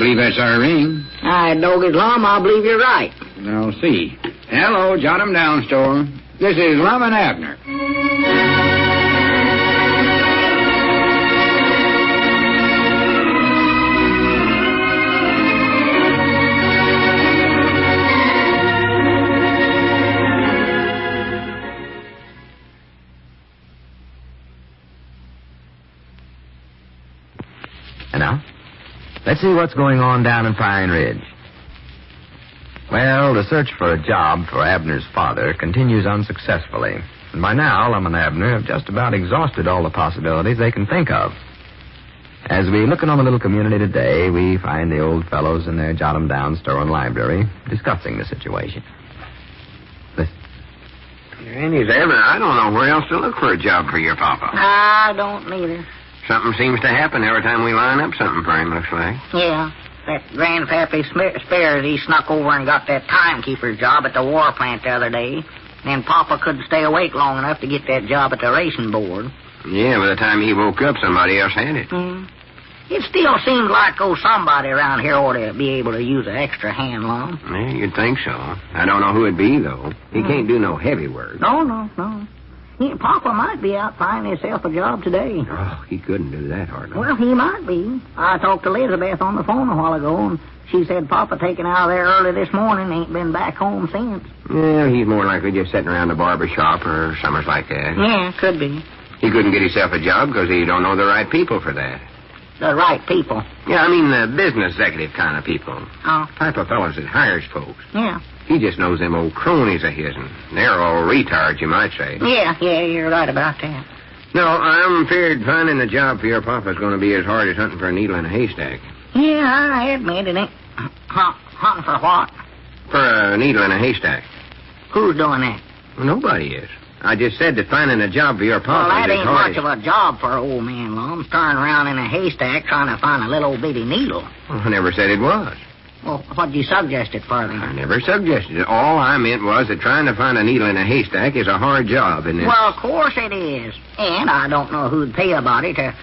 believe that's our ring. I dog it, Lum. I believe you're right. I'll see. Hello, jot 'em down, store. This is Lum and Abner. And now, let's see what's going on down in Pine Ridge. Well, the search for a job for Abner's father continues unsuccessfully. And by now, Lum and Abner have just about exhausted all the possibilities they can think of. As we look in on the little community today, we find the old fellows in their jot-em-down store and library discussing the situation. Listen. Granny's Abner, I don't know where else to look for a job for your papa. I don't neither. Something seems to happen every time we line up something for him, looks like. Yeah. That grandpappy Spears, he snuck over and got that timekeeper's job at the war plant the other day. Then Papa couldn't stay awake long enough to get that job at the racing board. Yeah, by the time he woke up, somebody else had it. It still seems like, somebody around here ought to be able to use an extra hand, Lum. Yeah, you'd think so. I don't know who it'd be, though. He can't do no heavy work. No. Papa might be out finding himself a job today. Oh, he couldn't do that, hardly. Well, he might be. I talked to Elizabeth on the phone a while ago, and she said Papa taken out of there early this morning ain't been back home since. Yeah, he's more likely just sitting around the barber shop or something like that. Yeah, could be. He couldn't get himself a job because he don't know the right people for that. The right people? Yeah, I mean the business executive kind of people. Oh. Type of fellows that hires folks. Yeah. He just knows them old cronies of his, and they're all retards, you might say. Yeah, you're right about that. No, I'm feared finding a job for your papa's going to be as hard as hunting for a needle in a haystack. Yeah, I admit it ain't. Hunting for what? For a needle in a haystack. Who's doing that? Well, nobody is. I just said that finding a job for your papa that is ain't hard much of a job for an old man, Lum. Turning around in a haystack trying to find a little bitty needle. Well, I never said it was. Well, what'd you suggest it for, then? I never suggested it. All I meant was that trying to find a needle in a haystack is a hard job, isn't it? Well, of course it is. And I don't know who'd pay a body to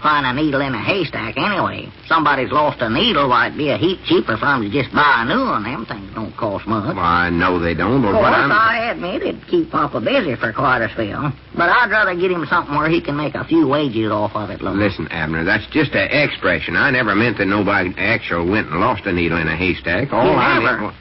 find a needle in a haystack anyway. Somebody's lost a needle, why it'd be a heap cheaper for them to just buy a new one. Them things don't cost much. Well, I know they don't, but of course, what I admit it'd keep Papa busy for quite a spell. But I'd rather get him something where he can make a few wages off of it, Lum. Listen, Abner, that's just an expression. I never meant that nobody actually went and lost a needle in a haystack. All I meant was...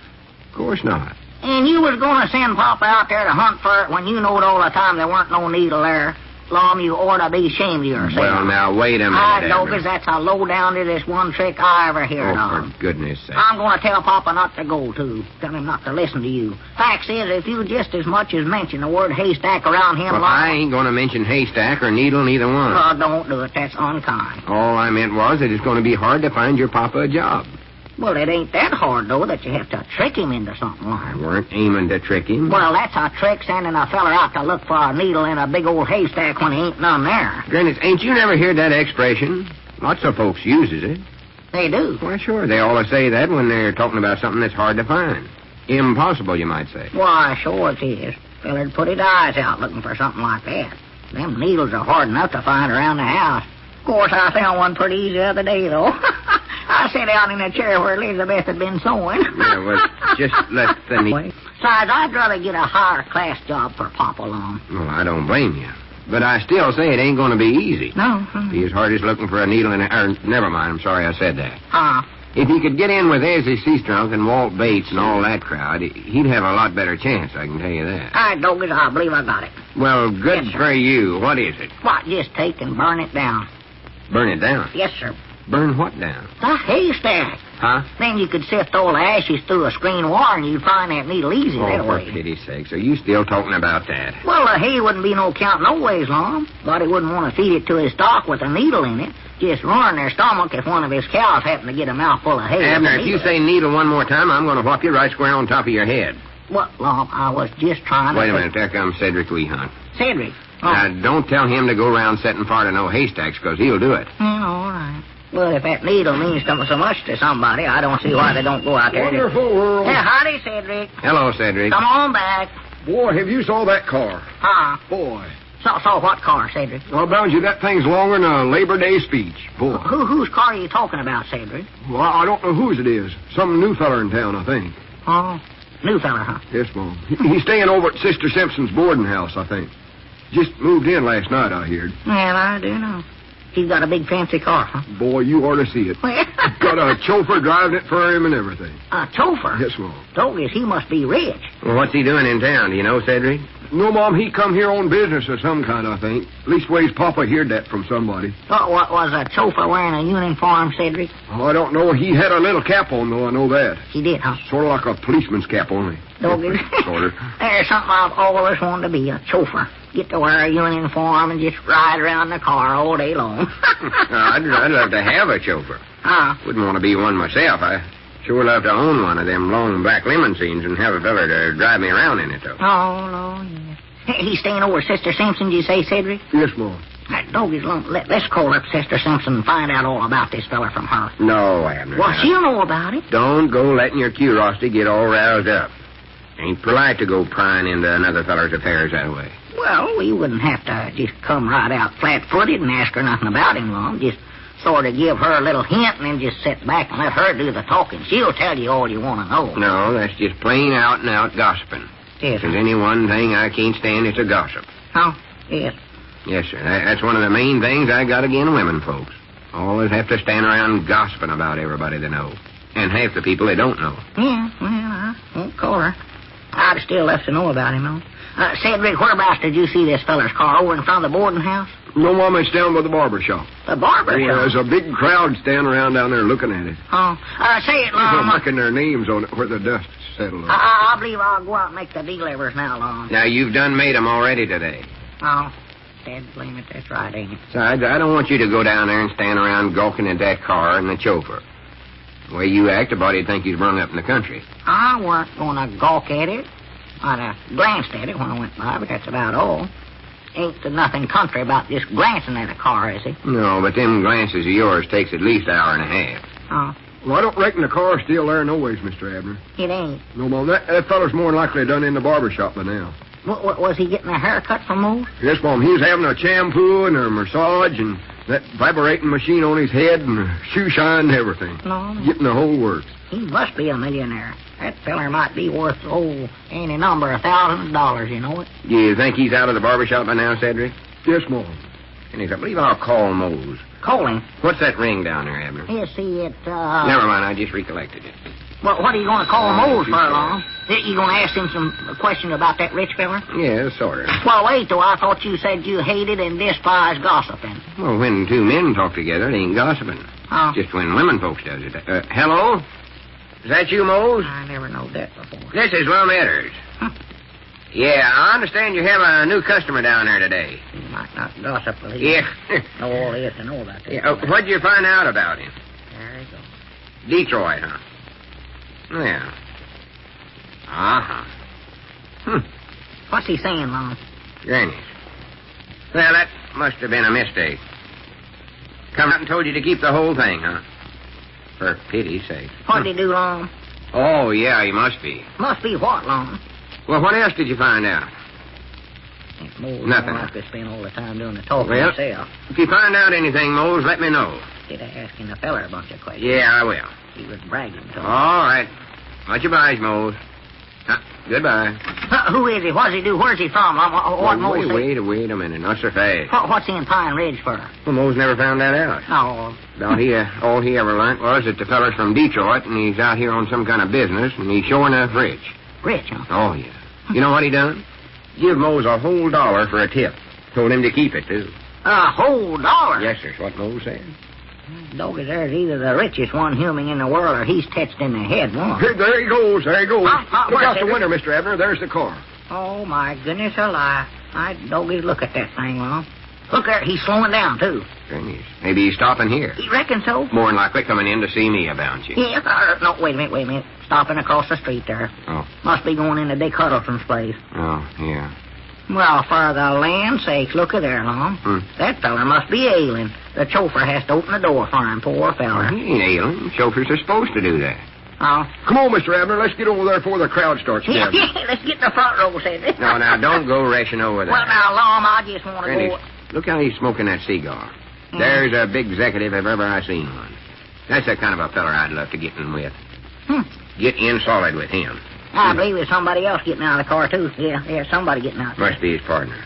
Of course not. And you was going to send Papa out there to hunt for it when you knowed all the time there weren't no needle there. Lum, you ought to be ashamed of yourself. Well, now, wait a minute, I know, because that's how low down to this one trick I ever heard of. For goodness sake. I'm going to tell Papa not to go, too. Tell him not to listen to you. Facts is, if you just as much as mention the word haystack around him... Well, I ain't going to mention haystack or needle, neither one. Oh, don't do it. That's unkind. All I meant was that it's going to be hard to find your papa a job. Well, it ain't that hard, though, that you have to trick him into something like that. I weren't aiming to trick him. Well, that's a trick, sending a feller out to look for a needle in a big old haystack when he ain't none there. Granny, ain't you never heard that expression? Lots of folks uses it. They do? Why, sure. They always say that when they're talking about something that's hard to find. Impossible, you might say. Why, sure it is. Feller'd put his eyes out looking for something like that. Them needles are hard enough to find around the house. Of course, I found one pretty easy the other day, though. I sat down in a chair where Elizabeth had been sewing. Yeah, well, just let the... Besides, I'd rather get a higher-class job for Papa Lum. Well, I don't blame you. But I still say it ain't going to be easy. No. Be as hard as looking for a needle in a... never mind, I'm sorry I said that. Huh? If he could get in with Ezzy Seastrunk and Walt Bates and all that crowd, he'd have a lot better chance, I can tell you that. All right, Doggers, I believe I got it. Well, good for you. What is it? What, just take and burn it down. Burn it down? Yes, sir. Burn what down? The haystack. Huh? Then you could sift all the ashes through a screen wire and you'd find that needle easy that way. Oh, for pity's sakes. Are you still talking about that? Well, the hay wouldn't be no count no ways long. But he wouldn't want to feed it to his stock with a needle in it. Just ruin their stomach if one of his cows happened to get a mouthful of hay. Abner, if you say needle one more time, I'm going to whop you right square on top of your head. What, Lum? I was just trying to... Wait a minute. There comes Cedric Weehunt. Cedric? Oh. Now, don't tell him to go around setting fire to no haystacks, because he'll do it. Yeah, all right. Well, if that needle means so much to somebody, I don't see why they don't go out there. Wonderful world. Yeah, howdy, Cedric. Hello, Cedric. Come on back. Boy, have you saw that car? Huh? Boy, Saw what car, Cedric? Well, bound you, that thing's longer than a Labor Day speech. Boy. Whose car are you talking about, Cedric? Well, I don't know whose it is. Some new feller in town, I think. Oh, new fella, huh? Yes, Mom. He's staying over at Sister Simpson's boarding house, I think. Just moved in last night, I heard. Well, I do know. He's got a big fancy car, huh? Boy, you ought to see it. Got a chauffeur driving it for him and everything. A chauffeur? Yes, Mom. Douglas, he must be rich. Well, what's he doing in town? Do you know, Cedric? No, Mom, he come here on business of some kind, I think. Leastways, Papa heard that from somebody. What was a chauffeur wearing a uniform, Cedric? Oh, I don't know. He had a little cap on, though, I know that. He did, huh? Sort of like a policeman's cap, only. Douglas. Sort of. There's something I've always wanted to be, a chauffeur. Get to wear a uniform and just ride around the car all day long. I'd love to have a chauffeur. Wouldn't want to be one myself. I sure love to own one of them long black limousines and have a fella to drive me around in it, though. Oh, Lord, yes. He's staying over at Sister Simpson's, you say, Cedric? Yes, Mom. Doggie's long. Let's call up Sister Simpson and find out all about this fella from her. No, Abner. Well, she'll know about it. Don't go letting your curiosity get all roused up. Ain't polite to go prying into another feller's affairs that way. Well, we wouldn't have to just come right out flat-footed and ask her nothing about him, Long. Just sort of give her a little hint and then just sit back and let her do the talking. She'll tell you all you want to know. No, that's just plain out-and-out gossiping. Yes, If there's any one thing I can't stand, it's a gossip. Oh, yes. Yes, sir. That's one of the main things I got against women folks. Always have to stand around gossiping about everybody they know. And half the people they don't know. Yeah, well, I won't call her. I'd still love to know about him, though. Cedric, whereabouts did you see this feller's car? Over in front of the boarding house? No, Mom, it's down by the barber shop. The barber shop? There's a big crowd standing around down there looking at it. Oh, say it, Long. Marking their names on it where the dust settled on. I believe I'll go out and make the delivers now, Long. Now, you've done made 'em already today. Oh, Dad, blame it. That's right, ain't it? Besides, I don't want you to go down there and stand around gawking at that car and the chauffeur. The way you act, a body'd think you's brung up in the country. I weren't going to gawk at it. I'd glanced at it when I went by, but that's about all. Ain't nothing country about just glancing at a car, is it? No, but them glances of yours takes at least an hour and a half. Oh, Well, I don't reckon the car's still there no ways, Mr. Abner. it ain't. No, Mom, that feller's more than likely done in the barber shop by now. Was he getting a haircut from Moose? Yes, Mom, he was having a shampoo and a massage and that vibrating machine on his head and a shoe shine and everything. No. Getting the whole works. He must be a millionaire. That feller might be worth, any number of thousands of dollars, you know it. Do you think he's out of the barber shop by now, Cedric? Yes, Mom. And I believe I'll call Mose. Call him. What's that ring down there, Abner? Yes, see, Never mind, I just recollected it. Well, what are you going to call Moose for, Long? You going to ask him some questions about that rich fella? Yeah, sort of. Well, wait, though. I thought you said you hated and despised gossiping. Well, when two men talk together, it ain't gossiping. Oh. Just when women folks does it. Hello? Is that you, Mose? I never know that before. This is Lum Abner. Yeah, I understand you have a new customer down there today. You might not gossip with him. Yeah. Know all there is to know about that. Yeah, what'd you find out about him? There you go. Detroit, huh? Yeah. Uh-huh. What's he saying, Long? Grannies. Well, that must have been a mistake. Come out and told you to keep the whole thing, huh? For pity's sake. What'd he do, Long? Oh, yeah, he must be. Must be what, Long? Well, what else did you find out? Ain't Mose Nothing. Like to spend all the time doing the talking Well, himself. if you find out anything, Mose, let me know. Did I asking the feller a bunch of questions? Yeah, I will. He was bragging to him. All right. Much obliged, Mose. Goodbye. Who is he? What does he do? Where's he from? What Mose say? Wait a minute. Not so fast. What's he in Pine Ridge for? Well, Mose never found that out. Oh, All he ever learned was that the feller's from Detroit, and he's out here on some kind of business, and he's sure enough rich. rich, huh? Oh, yeah. You know what he done? Give Mose a whole $1 for a tip. Told him to keep it, too. A whole $1? Yes, sir. That's what Mose said. Doggy, there's either the richest one human in the world or he's touched in the head once. Hey, there he goes. There he goes. Look where's out the it? window, Mr. Abner. There's the car. Oh, my goodness alive. Doggy, look at that thing, Lon. Look there, he's slowing down, too. Goodness. Maybe he's stopping here. You reckon so? More than likely coming in to see me about you. Yeah, no, wait a minute. Stopping across the street there. Oh. Must be going into Dick Huddleston's place. Oh, yeah. Well, for the land's sakes, look at there, Lon. That feller must be ailing. The chauffeur has to open the door for him, poor feller. He ain't ailing. Chauffeurs are supposed to do that. Oh. Come on, Mr. Abner. Let's get over there before the crowd starts Yeah, gathering. let's get in the front row, Sandy. No, now, don't go racing over there. Well, now, Lum, I just want to Randy, go... look how he's smoking that cigar. There's a big executive if ever I seen one. That's the kind of a feller I'd love to get in with. Get in solid with him. I believe there's somebody else getting out of the car, too. Yeah, somebody getting out. Must be his partner.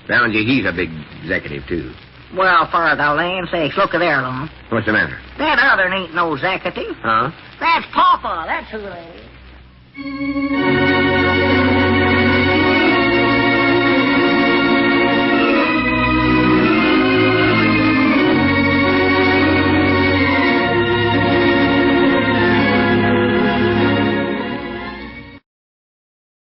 Found you, he's a big executive, too. Well, for the land sakes, look there, Lum. What's the matter? That other ain't no executive. Huh? That's Papa. That's who that is.